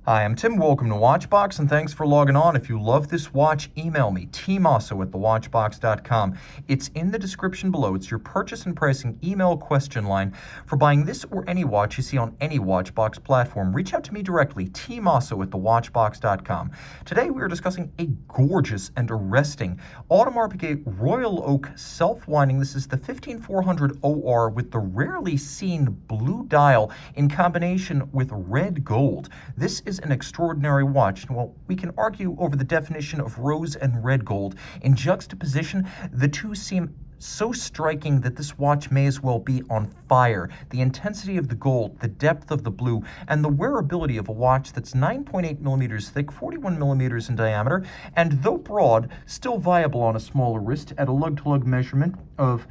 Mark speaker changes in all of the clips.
Speaker 1: Hi, I'm Tim. Welcome to Watchbox, and thanks for logging on. If you love this watch, email me, tmosso@thewatchbox.com. It's in the description below. It's your purchase and pricing email question line for buying this or any watch you see on any Watchbox platform. Reach out to me directly, tmosso@thewatchbox.com. Today we are discussing a gorgeous and arresting Audemars Piguet Royal Oak self-winding. This is the 15400 OR with the rarely seen blue dial in combination with red gold. This is an extraordinary watch. Well, we can argue over the definition of rose and red gold. In juxtaposition, the two seem so striking that this watch may as well be on fire. The intensity of the gold, the depth of the blue, and the wearability of a watch that's 9.8 millimeters thick, 41 millimeters in diameter, and though broad, still viable on a smaller wrist at a lug-to-lug measurement of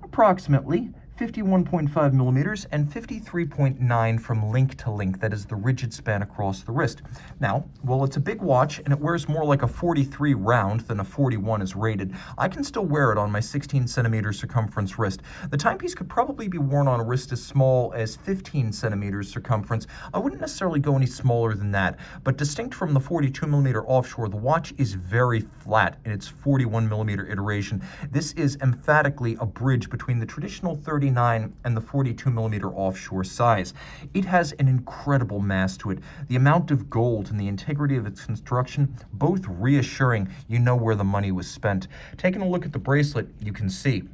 Speaker 1: approximately 51.5 millimeters and 53.9 from link to link. That is the rigid span across the wrist. Now, while it's a big watch and it wears more like a 43 round than a 41 is rated, I can still wear it on my 16 centimeter circumference wrist. The timepiece could probably be worn on a wrist as small as 15 centimeters circumference. I wouldn't necessarily go any smaller than that, but distinct from the 42 millimeter offshore, the watch is very flat in its 41 millimeter iteration. This is emphatically a bridge between the traditional 39 and the 42 millimeter offshore size. It has an incredible mass to it. The amount of gold and the integrity of its construction, both reassuring you know where the money was spent. Taking a look at the bracelet, you can see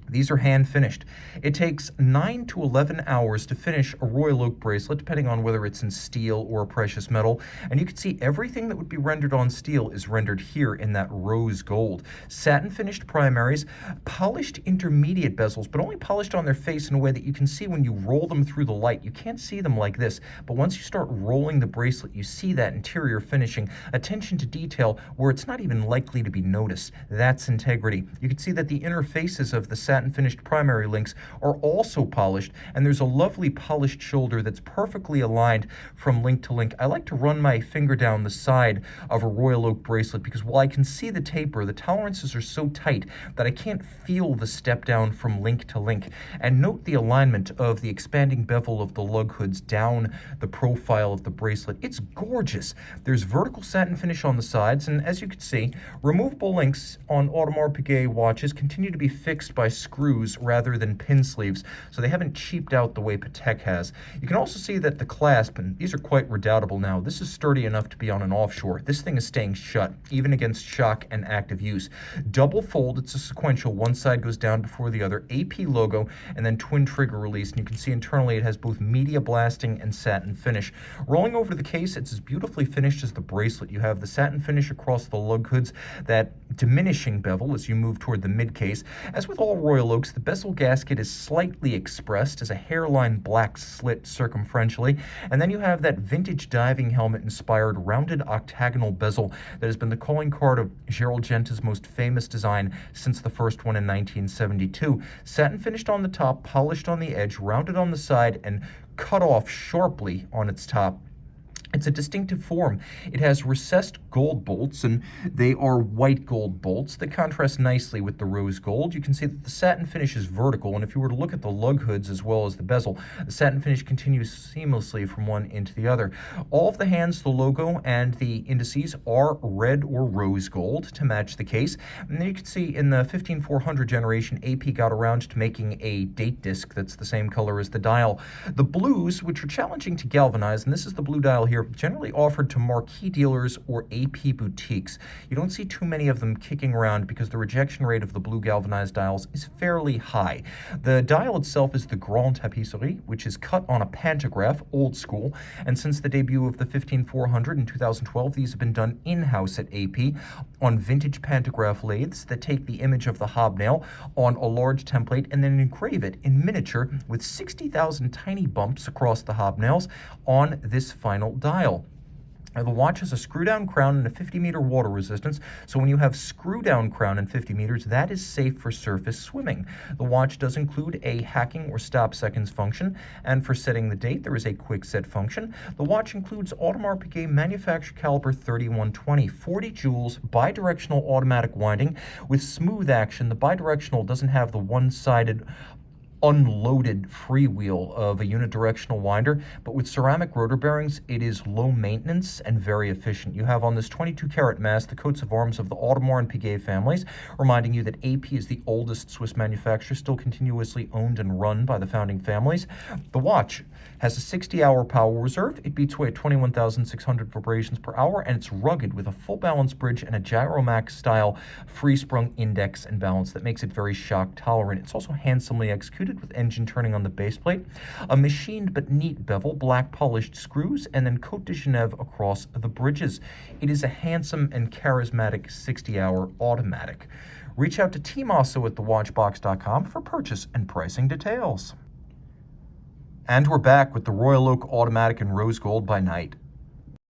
Speaker 1: these are hand finished. It takes 9 to 11 hours to finish a Royal Oak bracelet, depending on whether it's in steel or a precious metal. And you can see everything that would be rendered on steel is rendered here in that rose gold. Satin finished primaries, polished intermediate bezels, but only polished on their face in a way that you can see when you roll them through the light. You can't see them like this, but once you start rolling the bracelet, you see that interior finishing, attention to detail where it's not even likely to be noticed. That's integrity. You can see that the inner faces of the satin finished primary links are also polished, and there's a lovely polished shoulder that's perfectly aligned from link to link. I like to run my finger down the side of a Royal Oak bracelet because while I can see the taper, the tolerances are so tight that I can't feel the step down from link to link. And note the alignment of the expanding bevel of the lug hoods down the profile of the bracelet. It's gorgeous. There's vertical satin finish on the sides, and as you can see, removable links on Audemars Piguet watches continue to be fixed by screws rather than pin sleeves, so they haven't cheaped out the way Patek has. You can also see that the clasp, and these are quite redoubtable now, this is sturdy enough to be on an offshore. This thing is staying shut, even against shock and active use. Double fold, it's a sequential, one side goes down before the other, AP logo, and then twin trigger release, and you can see internally it has both media blasting and satin finish. Rolling over the case, it's as beautifully finished as the bracelet. You have the satin finish across the lug hoods, that diminishing bevel as you move toward the mid case. As with all Royal Oaks, the bezel gasket is slightly expressed as a hairline black slit circumferentially, and then you have that vintage diving helmet inspired rounded octagonal bezel that has been the calling card of Gerald Genta's most famous design since the first one in 1972. Satin finished on the top, polished on the edge, rounded on the side, and cut off sharply on its top. It's a distinctive form. It has recessed gold bolts, and they are white gold bolts that contrast nicely with the rose gold. You can see that the satin finish is vertical, and if you were to look at the lug hoods as well as the bezel, the satin finish continues seamlessly from one into the other. All of the hands, the logo, and the indices are red or rose gold to match the case. And then you can see in the 15400 generation, AP got around to making a date disc that's the same color as the dial. The blues, which are challenging to galvanize, and this is the blue dial here, generally offered to marquee dealers or AP boutiques. You don't see too many of them kicking around because the rejection rate of the blue galvanized dials is fairly high. The dial itself is the Grande Tapisserie, which is cut on a pantograph, old school, and since the debut of the 15400 in 2012, these have been done in-house at AP on vintage pantograph lathes that take the image of the hobnail on a large template and then engrave it in miniature with 60,000 tiny bumps across the hobnails on this final dial. Now, the watch has a screw-down crown and a 50-meter water resistance, so when you have screw-down crown and 50 meters, that is safe for surface swimming. The watch does include a hacking or stop seconds function, and for setting the date, there is a quick set function. The watch includes Audemars Piguet manufacturer caliber 3120, 40 joules, bidirectional automatic winding with smooth action. The bidirectional doesn't have the one-sided unloaded freewheel of a unidirectional winder, but with ceramic rotor bearings, it is low maintenance and very efficient. You have on this 22-karat mass the coats of arms of the Audemars and Piguet families, reminding you that AP is the oldest Swiss manufacturer, still continuously owned and run by the founding families. The watch has a 60-hour power reserve. It beats away at 21,600 vibrations per hour, and it's rugged with a full balance bridge and a Gyromax-style free-sprung index and balance that makes it very shock tolerant. It's also handsomely executed with engine turning on the base plate, a machined but neat bevel, black polished screws, and then Côte de Genève across the bridges. It is a handsome and charismatic 60-hour automatic. Reach out to Tim Mosso at thewatchbox.com for purchase and pricing details. And we're back with the Royal Oak Automatic in Rose Gold by Night.